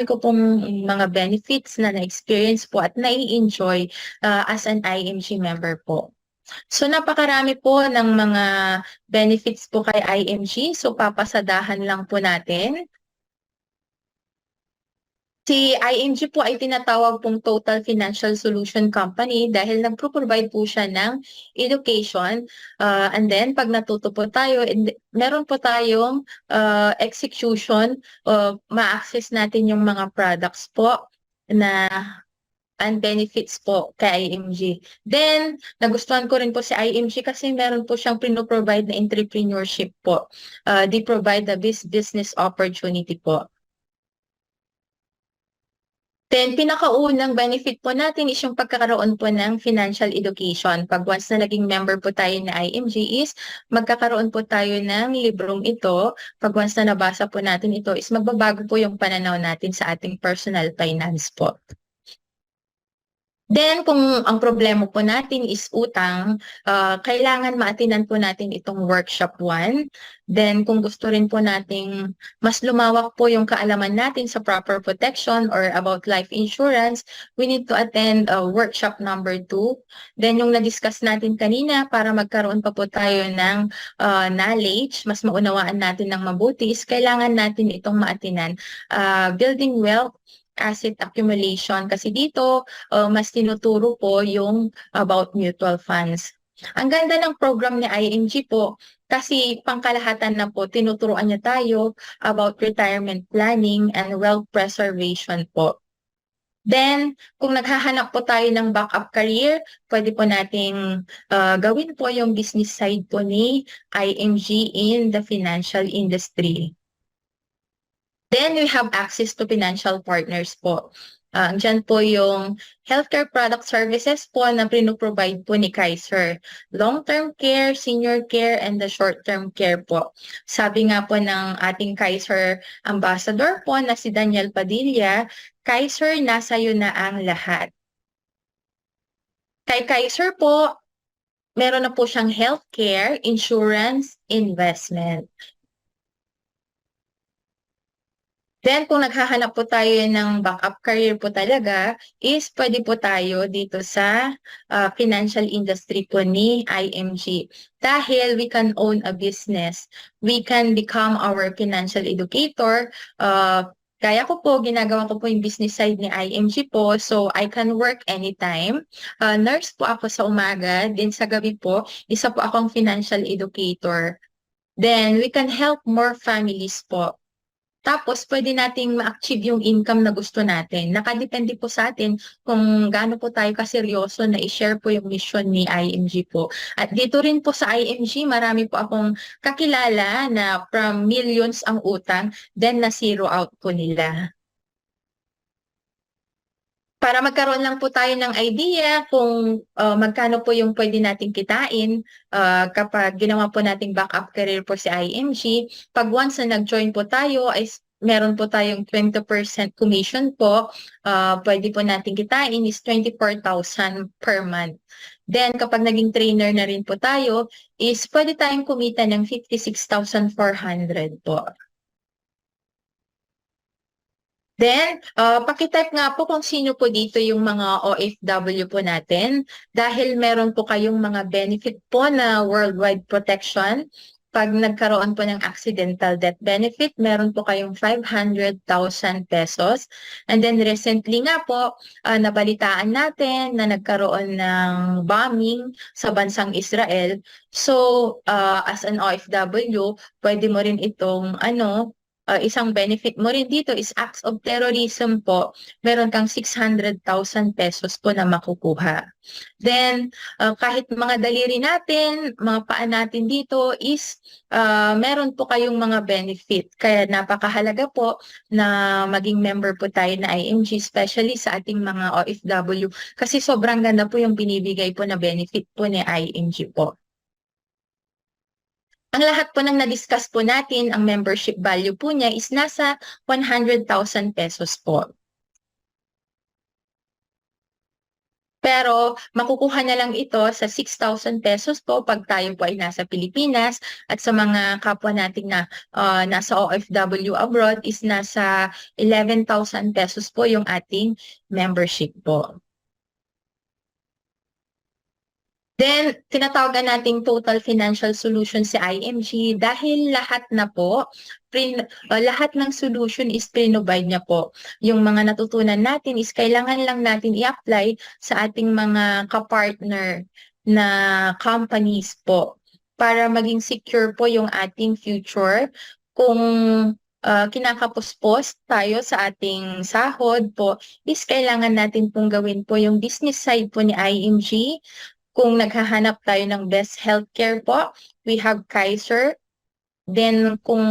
ko pong mga benefits na na-experience po at nai-enjoy as an IMG member po. So napakarami po ng mga benefits po kay IMG. So papasadahan lang po natin. Si IMG po ay tinatawag pong Total Financial Solution Company dahil nagpro-provide po siya ng education. And then pag natuto po tayo, meron po tayong execution, ma-access natin yung mga products po na and benefits po kay IMG. Then, nagustuhan ko rin po si IMG kasi meron po siyang pino-provide na entrepreneurship po. They provide the business opportunity po. Then, pinakaunang benefit po natin is yung pagkakaroon po ng financial education. Pag once na naging member po tayo na IMG is magkakaroon po tayo ng librong ito. Pag once na nabasa po natin ito is magbabago po yung pananaw natin sa ating personal finance po. Then, kung ang problema po natin is utang, kailangan maatinan po natin itong workshop 1. Then, kung gusto rin po nating mas lumawak po yung kaalaman natin sa proper protection or about life insurance, we need to attend workshop number 2. Then, yung na-discuss natin kanina, para magkaroon pa po tayo ng knowledge, mas maunawaan natin ng mabuti, is kailangan natin itong maatinan. Building wealth, asset accumulation, kasi dito mas tinuturo po yung about mutual funds. Ang ganda ng program ni IMG po kasi pangkalahatan na po tinuturuan niya tayo about retirement planning and wealth preservation po. Then, kung naghahanap po tayo ng backup career, pwede po nating gawin po yung business side po ni IMG in the financial industry. Then we have access to financial partners po. Diyan po yung healthcare product services po na provide po ni Kaiser. Long-term care, senior care, and the short-term care po. Sabi nga po ng ating Kaiser ambassador po na si Daniel Padilla, Kaiser, nasa iyo na ang lahat. Kay Kaiser po, meron na po siyang healthcare, insurance, investment. Then, kung naghahanap po tayo ng backup career po talaga, is pwede po tayo dito sa financial industry po ni IMG. Dahil we can own a business, we can become our financial educator. Kaya ko po, ginagawa ko po yung business side ni IMG po, so I can work anytime. Nurse po ako sa umaga, din sa gabi po, isa po akong financial educator. Then, we can help more families po. Tapos, pwede nating ma-achieve yung income na gusto natin. Nakadepende po sa atin kung gaano po tayo kaseryoso na i-share po yung mission ni IMG po. At dito rin po sa IMG, marami po akong kakilala na from millions ang utang, then na zero out po nila. Para magkaroon lang po tayo ng idea kung magkano po yung pwede nating kitain kapag ginawa po nating backup career po si IMG. Pag once na nag-join po tayo, ay meron po tayong 20% commission po. Pwede po nating kitain is 24,000 per month. Then kapag naging trainer na rin po tayo, is pwede tayong kumita ng 56,400 po. Then, pakitype nga po kung sino po dito yung mga OFW po natin dahil meron po kayong mga benefit po na worldwide protection. Pag nagkaroon po ng accidental death benefit, meron po kayong 500,000 pesos. And then recently nga po, nabalitaan natin na nagkaroon ng bombing sa bansang Israel. So, as an OFW, pwede mo rin itong isang benefit mo rin dito is acts of terrorism po, meron kang 600,000 pesos po na makukuha. Then, kahit mga daliri natin, mga paa natin dito is meron po kayong mga benefit. Kaya napakahalaga po na maging member po tayo na IMG, especially sa ating mga OFW. Kasi sobrang ganda po yung binibigay po na benefit po ni IMG po. Ang lahat po ng na-discuss po natin, ang membership value po niya is nasa 100,000 pesos po. Pero makukuha na lang ito sa 6,000 pesos po pag tayo po ay nasa Pilipinas, at sa mga kapwa nating nasa OFW abroad is nasa 11,000 pesos po yung ating membership po. Then, tinatawagan nating Total Financial Solution si IMG dahil lahat na po, lahat ng solution is provide niya po. Yung mga natutunan natin is kailangan lang natin i-apply sa ating mga kapartner na companies po para maging secure po yung ating future. Kung kinakapuspos tayo sa ating sahod po, is kailangan natin pong gawin po yung business side po ni IMG. Kung naghahanap tayo ng best healthcare po, we have Kaiser. Then kung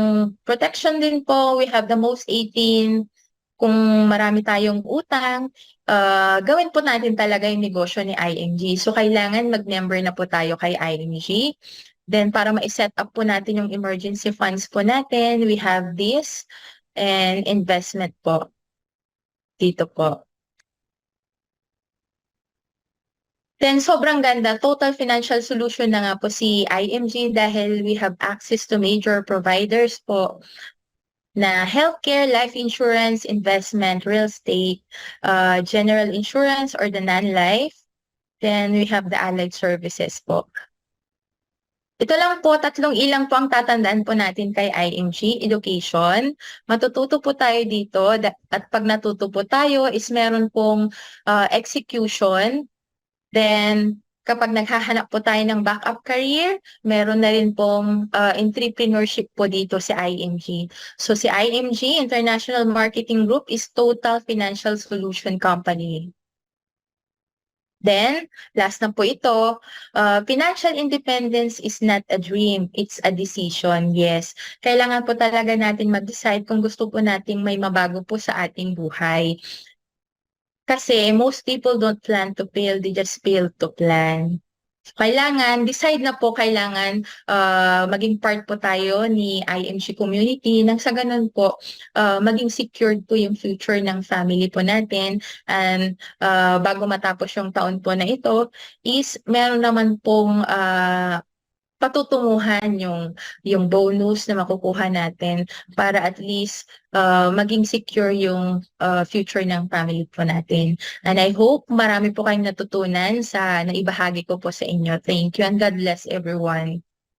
protection din po, we have the most 18. Kung marami tayong utang, gawin po natin talaga yung negosyo ni IMG. So kailangan mag-member na po tayo kay IMG. Then para ma-set up po natin yung emergency funds po natin, we have this and investment po. Dito po. Then sobrang ganda, total financial solution na nga po si IMG dahil we have access to major providers po na healthcare, life insurance, investment, real estate, general insurance or the non-life. Then we have the allied services po. Ito lang po, tatlong ilang po ang tatandaan po natin kay IMG, education. Matututo po tayo dito at pag natuto po tayo is meron pong execution. Then, kapag naghahanap po tayo ng backup career, meron na rin pong entrepreneurship po dito si IMG. So, si IMG, International Marketing Group, is Total Financial Solution Company. Then, last na po ito, financial independence is not a dream, it's a decision. Yes, kailangan po talaga natin mag-decide kung gusto po nating may mabago po sa ating buhay. Kasi most people don't plan to fail, they just fail to plan. Kailangan, decide na po, kailangan maging part po tayo ni IMG community nang sa ganun po, maging secured po yung future ng family po natin. And bago matapos yung taon po na ito, is meron naman pong patutunguhan yung bonus na makukuha natin para at least maging secure yung future ng family po natin. And I hope marami po kayong natutunan sa naibahagi ko po sa inyo. Thank you and God bless everyone.